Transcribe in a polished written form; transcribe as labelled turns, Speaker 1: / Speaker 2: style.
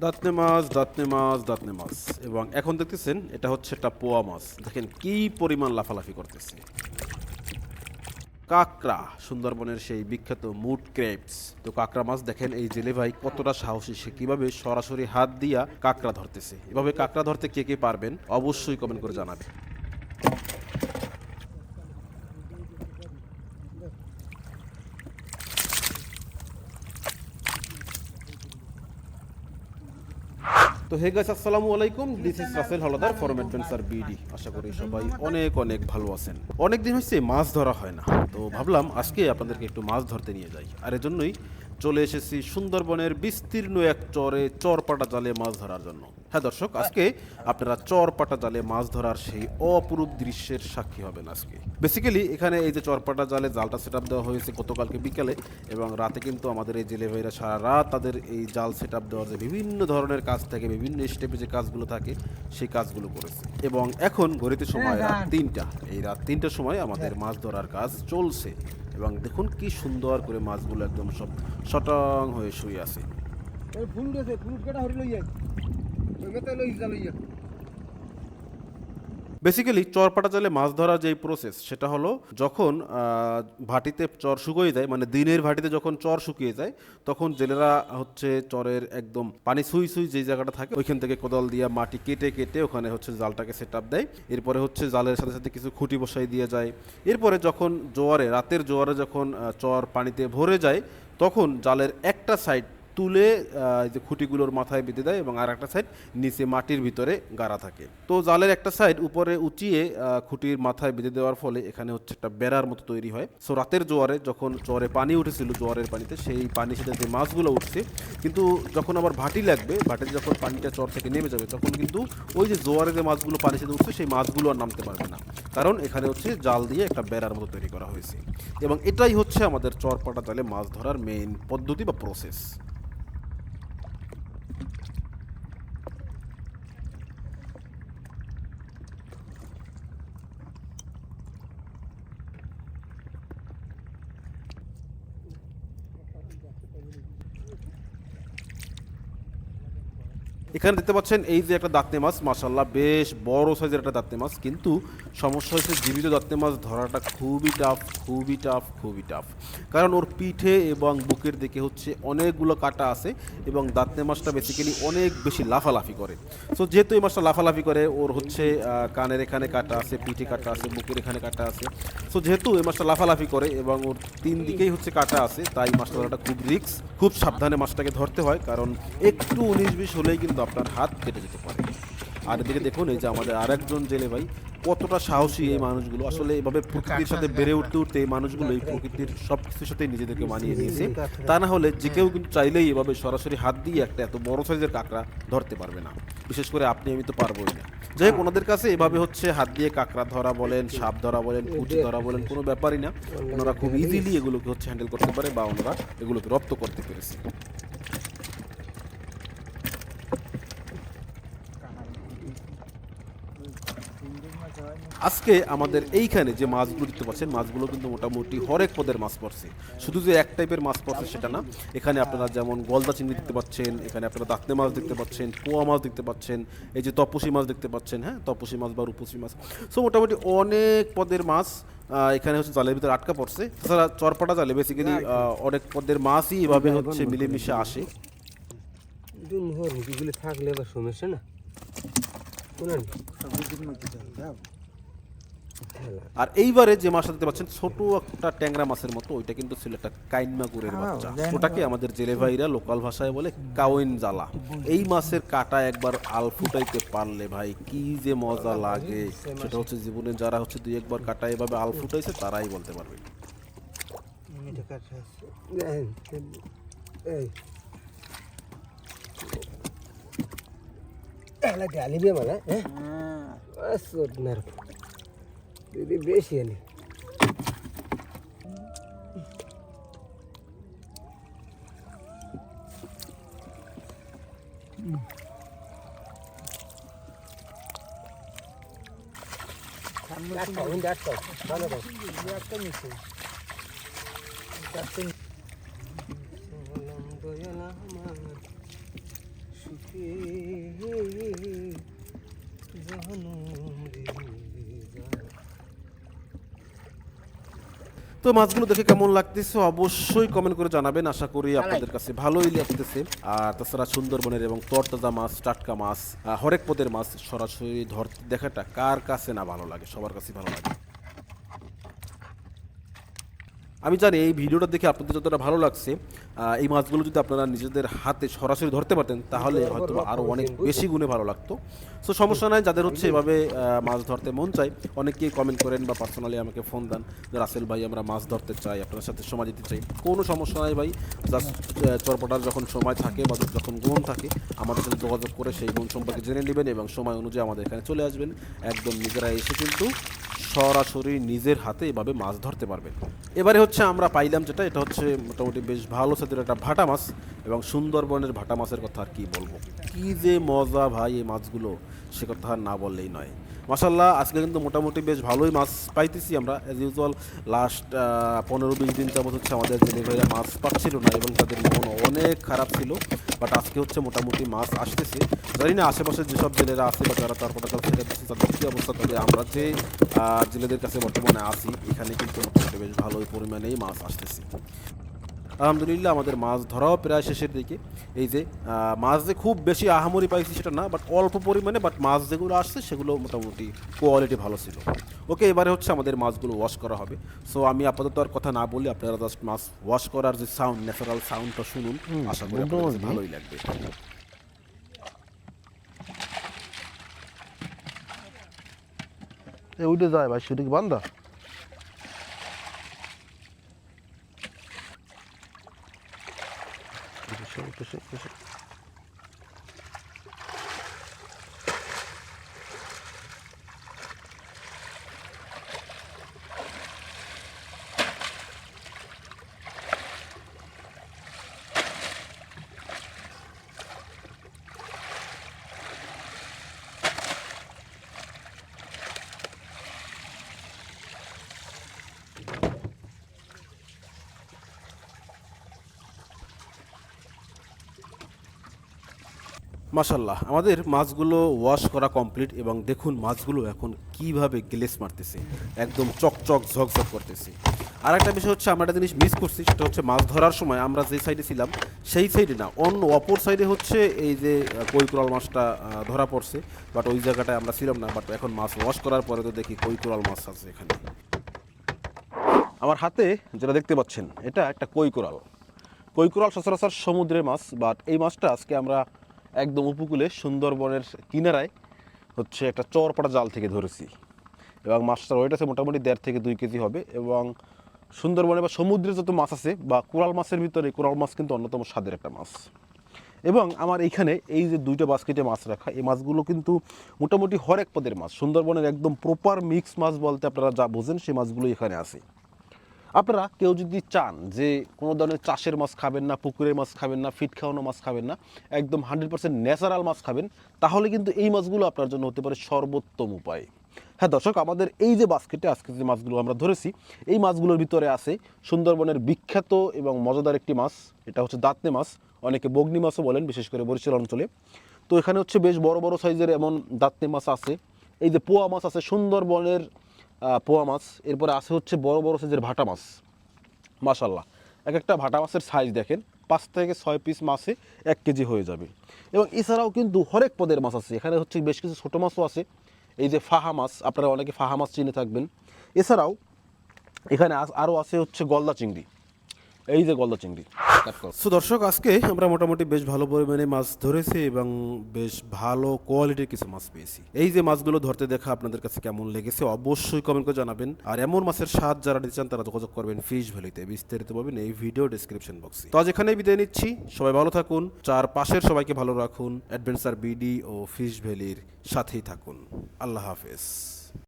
Speaker 1: দাঁতনে মাছ, দাঁতনে মাছ, দাঁতনে মাছ। এবং এখন দেখতেছেন এটা হচ্ছে একটা পোয়া মাছ। দেখেন কি পরিমাণ লাফালাফি করতেছে। কাঁকড়া, সুন্দরবনের সেই বিখ্যাত মুড ক্রেপস। তো কাঁকড়া মাছ দেখেন এই জেলে ভাই কতটা সাহসী, সে কিভাবে সরাসরি হাত দিয়া কাঁকড়া ধরতেছে। এভাবে কাঁকড়া ধরতে কে কে পারবেন অবশ্যই কমেন্ট করে জানাবেন। তো হে গাইস, আসসালামু আলাইকুম। This is Rasel Haldar from adventure BD. আশা করি সবাই অনেক অনেক ভালো আছেন। অনেক দিন হয়েছে মাছ ধরা হয় না, তো ভাবলাম আজকে আপনাদেরকে একটু মাছ ধরতে নিয়ে যাই। আর এজন্যই চলে এসেছি সুন্দরবনের বিস্তীর্ণ এক চরে চরপাটা জালে মাছ ধরার জন্য। হ্যাঁ দর্শক, আজকে আপনারা চরপাটা জালে মাছ ধরার সেই অপরূপ দৃশ্যের সাক্ষী হবেন আজকে। বেসিক্যালি এখানে এই যে চরপাটা জালে জালটা সেট আপ দেওয়া হয়েছে গতকালকে বিকালে, এবং রাতে কিন্তু আমাদের এই জেলে ভাইরা সারা রাত তাদের এই জাল সেট আপ দেওয়ার যে বিভিন্ন ধরনের কাজ থাকে, বিভিন্ন স্টেপে যে কাজগুলো থাকে সেই কাজগুলো করেছে। এবং এখন ঘড়িতে সময় রাত ৩টা। এই রাত ৩টার সময় আমাদের মাছ ধরার কাজ চলছে। এবং দেখুন কি সুন্দর করে মাছগুলো একদম সব সটং হয়ে শুয়ে আছে। বেসিক্যালি চরপাটা জালে মাছ ধরার যে প্রসেস সেটা হলো, যখন ভাটিতে চর শুকিয়ে যায়, মানে দিনের ভাটিতে যখন চর শুকিয়ে যায়, তখন জেলেরা হচ্ছে চরের একদম পানি সুই সুই যে জায়গাটা থাকে ওইখান থেকে কোদাল দিয়ে মাটি কেটে কেটে ওখানে হচ্ছে জালটাকে সেট আপ দেয়। এরপরে হচ্ছে জালের সাথে সাথে কিছু খুঁটি বসাই দিয়ে যায়। এরপরে যখন জোয়ারে, রাতের জোয়ারে যখন চর পানিতে ভরে যায়, তখন জালের একটা সাইড তুলে এই যে খুঁটিগুলোর মাথায় বেঁধে দেয়, এবং আর একটা সাইড নিচে মাটির ভিতরে গাড়া থাকে। তো জালের একটা সাইড উপরে উঁচিয়ে খুঁটির মাথায় বেঁধে দেওয়ার ফলে এখানে হচ্ছে একটা বেড়ার মতো তৈরি হয়। সো রাতের জোয়ারে যখন চরে পানি উঠেছিল, জোয়ারের পানিতে সেই পানির সাথে যে মাছগুলো উঠছে, কিন্তু যখন আবার ভাটি লাগবে, ভাটিতে যখন পানিটা চর থেকে নেমে যাবে, তখন কিন্তু ওই যে জোয়ারে যে মাছগুলো পানির সাথে উঠছে সেই মাছগুলো আর নামতে পারবে না, কারণ এখানে হচ্ছে জাল দিয়ে একটা বেড়ার মতো তৈরি করা হয়েছে। এবং এটাই হচ্ছে আমাদের চরপাটা জালে মাছ ধরার মেইন পদ্ধতি বা প্রসেস। এখানে দেখতে পাচ্ছেন এই যে একটা দাঁতনে মাছ, মাশাআল্লাহ বেশ বড় সাইজের একটা দাঁতনে মাছ। কিন্তু সমস্যা হচ্ছে জীবিত দাঁতনে মাছ ধরাটা খুবই টাফ, খুবই টাফ, খুবই টাফ। কারণ ওর পিঠে এবং বুকের দিকে হচ্ছে অনেকগুলো কাটা আছে, এবং দাঁতনে মাছটা বেসিক্যালি অনেক বেশি লাফালাফি করে। সো যেহেতু এই মাছটা লাফালাফি করে, ওর হচ্ছে কানের এখানে কাটা আছে, পিঠে কাটা আছে, বুকের এখানে কাটা আছে। সো যেহেতু এই মাছটা লাফালাফি করে এবং ওর 3 দিকেই হচ্ছে কাটা আছে, তাই মাছটা ধরাটা খুব রিস্ক। খুব সাবধানে মাছটাকে ধরতে হয়, কারণ একটু 19-20 হলেই কিন্তু আপনার হাত কেটে যেতে পারে। আর এদিকে দেখুন এই যে আমাদের আরেকজন জেলে ভাই, কতটা সাহসী এই মানুষগুলো। আসলে এভাবে প্রকৃতির সাথে বেড়ে উঠতে উঠতে এই মানুষগুলো এই প্রকৃতির সব কিছুর সাথে নিজেদেরকে মানিয়ে নিয়েছে। তা না হলে যে কেউ কিন্তু চাইলেই এভাবে সরাসরি হাত দিয়ে একটা এত বড় সাইজের কাঁকড়া ধরতে পারবে না। বিশেষ করে আপনি, আমি তো পারবোই না। যাই হোক, ওনাদের কাছে এভাবে হচ্ছে হাত দিয়ে কাঁকড়া ধরা বলেন, সাপ ধরা বলেন, পুঁটি ধরা বলেন, কোনো ব্যাপারই না। ওনারা খুব ইজিলি এগুলোকে হচ্ছে হ্যান্ডেল করতে পারে, বা ওনারা এগুলোকে রপ্ত করতে পেরেছে। আজকে আমাদের এইখানে যে মাছগুলো দেখতে পাচ্ছেন, মাছগুলো কিন্তু মোটামুটি হরেক পদের মাছ পড়ছে। শুধু যে এক টাইপের মাছ পড়ছে সেটা না। এখানে আপনারা যেমন গলদা চিংড়ি দেখতে পাচ্ছেন, এখানে আপনারা দাঁতনে মাছ দেখতে পাচ্ছেন, পোয়া মাছ দেখতে পাচ্ছেন, এই যে তপসী মাছ দেখতে পাচ্ছেন, হ্যাঁ তপসী মাছ বা রূপসী মাছ। সো মোটামুটি অনেক পদের মাছ এখানে হচ্ছে জালের ভিতরে আটকা পড়ছে। তাছাড়া চরপাটা জালে বেসিক্যালি অনেক পদের মাছই এভাবে হচ্ছে মিলেমিশে আসে।
Speaker 2: থাকলে বা সমস্যা না।
Speaker 1: আর এইবারে যে মাছটা দেখতে পাচ্ছেন ছোট একটা ট্যাংরা মাছের মতো, ওইটা কিন্তু ছিল একটা কাইন মাগুরের বাচ্চা। ওটাকে আমাদের জেলে ভাইরা লোকাল ভাষায় বলে কাউইন জ্বালা। এই মাছের কাটা একবার আল ফুটাইতে পারলে ভাই কি যে মজা লাগে, সেটা হচ্ছে জীবনে যারা হচ্ছে 2-1 বার কাটা এভাবে আল ফুটাইছে তারাই বলতে পারবে।
Speaker 2: বেশি আলি
Speaker 1: তো মাছগুলো দেখে কেমন লাগতেছে অবশ্যই কমেন্ট করে জানাবেন। আশা করি আপনাদের কাছে ভালোই লাগতেছে। আর তাছাড়া সুন্দরবনের এবং তরতাজা মাছ, টাটকা মাছ, হরেক পদের মাছ সরাসরি ধরতে দেখাটা কার কাছে না ভালো লাগে, সবার কাছে ভালো লাগে। আমি জানি এই ভিডিওটা দেখে আপনাদের যতটা ভালো লাগছে, এই মাছগুলো যদি আপনারা নিজেদের হাতে সরাসরি ধরতে পারতেন তাহলে হয়তো আরও অনেক বেশি গুণে ভালো লাগতো। সো সমস্যা নাই, যাদের হচ্ছে এভাবে মাছ ধরতে মন চাই অনেকেই কমেন্ট করেন বা পার্সোনালি আমাকে ফোন দেন যে রাসেল ভাই আমরা মাছ ধরতে চাই, আপনার সাথে সময় দিতে চাই। কোনো সমস্যা নাই ভাই, জাস্ট চরপটার যখন সময় থাকে বা যখন গুণ থাকে আমাদের সাথে যোগাযোগ করে সেই গুণ সম্পর্কে জেনে নেবেন এবং সময় অনুযায়ী আমাদের এখানে চলে আসবেন। একদম নিজেরা এসে কিন্তু সরাসরি নিজের হাতে এভাবে মাছ ধরতে পারবেন। এবারে হচ্ছে আমরা পাইলাম যেটা, এটা হচ্ছে মোটামুটি বেশ ভালো সাথে একটা ভাটা মাছ, এবং সুন্দরবনের ভাটা মাছের কথা আর কি বলবো, কি যে মজা ভাই এই মাছগুলো, সে কথা আর না বললেই নয়। মাশাল্লাহ আজকে কিন্তু মোটামুটি বেশ ভালোই মাছ পাইতেছি আমরা। অ্যাজ ইউজুয়াল লাস্ট 15-20 দিন যাবত হচ্ছে আমাদের জেলে ভাইরা মাছ পাচ্ছিল না এবং তাদের মন অনেক খারাপ ছিল। বাট আজকে হচ্ছে মোটামুটি মাছ আসতেছে। জানি না আশেপাশে যেসব জেলেরা আছে বা যারা তার পটাকাল থেকে দিচ্ছে তাদের কী অবস্থা, তবে আমরা যে জেলেদের কাছে বর্তমানে আসি এখানে কিন্তু মোটামুটি বেশ ভালোই পরিমাণেই মাছ আসতেছে। আলহামদুলিল্লাহ আমাদের মাছ ধরাও প্রায় শেষের দিকে। এই যে মাছ যে খুব বেশি আহামরি পাইছি সেটা না, বাট অল্প পরিমাণে, বাট মাছ যেগুলো আসছে সেগুলো মোটামুটি কোয়ালিটি ভালো ছিল। ওকে, এবারে হচ্ছে আমাদের মাছগুলো ওয়াশ করা হবে। সো আমি আপাতত আর কথা না বলি, আপনারা জাস্ট মাছ ওয়াশ করার যে সাউন্ড, ন্যাচারাল সাউন্ডটা শুনুন, আশা করি আপনাদের কাছে ভালোই লাগবে।
Speaker 3: উঠে যায় ভাই, সেটা কি বান্দা?
Speaker 1: মাশাল্লাহ আমাদের মাছগুলো ওয়াশ করা কমপ্লিট, এবং দেখুন মাছগুলো এখন কিভাবে গ্লেস মারতেছে, একদম চকচক ঝকঝক করতেছে। আর একটা বিষয় হচ্ছে আমরা একটা জিনিস মিস করছি, সেটা হচ্ছে মাছ ধরার সময় আমরা যে সাইডে ছিলাম সেই সাইডে না, অন্য অপর সাইডে হচ্ছে এই যে কৈকুরাল মাছটা ধরা পড়ছে, বাট ওই জায়গাটায় আমরা ছিলাম না। বাট এখন মাছ ওয়াশ করার পরে তো দেখি কৈকুরাল মাছ আছে এখানে। আমার হাতে যেটা দেখতে পাচ্ছেন এটা একটা কৈকুরাল। কৈকুরাল সচরাচর সমুদ্রের মাছ, বাট এই মাছটা আজকে আমরা একদম উপকূলে সুন্দরবনের কিনারায় হচ্ছে একটা চরপাটা জাল থেকে ধরেছি, এবং মাছটার ওয়েট আছে মোটামুটি 1.5 থেকে 2 কেজি হবে। এবং সুন্দরবনে বা সমুদ্রে যত মাছ আছে বা কোরাল মাছের ভিতরে কোরাল মাছ কিন্তু অন্যতম স্বাদের একটা মাছ। এবং আমার এইখানে এই যে 2টা বাস্কেটে মাছ রাখা, এই মাছগুলো কিন্তু মোটামুটি হরেক পদের মাছ, সুন্দরবনের একদম প্রপার মিক্স মাছ বলতে আপনারা যা বোঝেন সেই মাছগুলো এখানে আছে। আপনারা কেউ যদি চান যে কোনো ধরনের চাষের মাছ খাবেন না, পুকুরের মাছ খাবেন না, ফিট খাওয়ানো মাছ খাবেন না, একদম 100% ন্যাচারাল মাছ খাবেন, তাহলে কিন্তু এই মাছগুলো আপনার জন্য হতে পারে সর্বোত্তম উপায়। হ্যাঁ দর্শক, আমাদের এই যে বাস্কেটে আজকে যে মাছগুলো আমরা ধরেছি, এই মাছগুলোর ভিতরে আছে সুন্দরবনের বিখ্যাত এবং মজাদার একটি মাছ, এটা হচ্ছে দাঁতনে মাছ, অনেকে বগ্নি মাছও বলেন, বিশেষ করে বরিশাল অঞ্চলে। তো এখানে হচ্ছে বেশ বড় বড় সাইজের এমন দাঁতনে মাছ আছে। এই যে পোয়া মাছ আছে সুন্দরবনের পোয়া মাছ, এরপরে আছে হচ্ছে বড় বড় সাইজের ভাটা মাছ। মাশাল্লাহ এক একটা ভাটা মাছের সাইজ দেখেন, 5 থেকে 6 পিস মাছে 1 কেজি হয়ে যাবে। এবং এছাড়াও কিন্তু হরেক পদের মাছ আছে, এখানে হচ্ছে বেশ কিছু ছোটো মাছও আছে। এই যে ফাহা মাছ, আপনারা অনেকে ফাহা মাছ চিনে থাকবেন। এছাড়াও এখানে আরও আছে হচ্ছে গলদা চিংড়ি, এই যে গলদা চিংড়ি। সো দর্শক, আজকে আমরা মোটামুটি বেশ ভালো পরিমাণে মাছ ধরেছি এবং বেশ ভালো কোয়ালিটির কিছু মাছ পেয়েছি। এই যে মাছগুলো ধরতে দেখা আপনাদের কাছে কেমন লেগেছে অবশ্যই কমেন্ট করে জানাবেন। আর এমন মাছের স্বাদ যারা নিতে চান তারা যোগাযোগ করবেন ফিশ ভ্যালিতে, বিস্তারিত পাবেন এই ভিডিও ডেসক্রিপশন বক্সে। তো আজ এখানেই বিদায় নিচ্ছি, সবাই ভালো থাকুন, চারপাশের সবাইকে ভালো রাখুন, অ্যাডভেঞ্চার বিডি ও ফিশ ভ্যালির সাথেই থাকুন। আল্লাহ হাফেজ।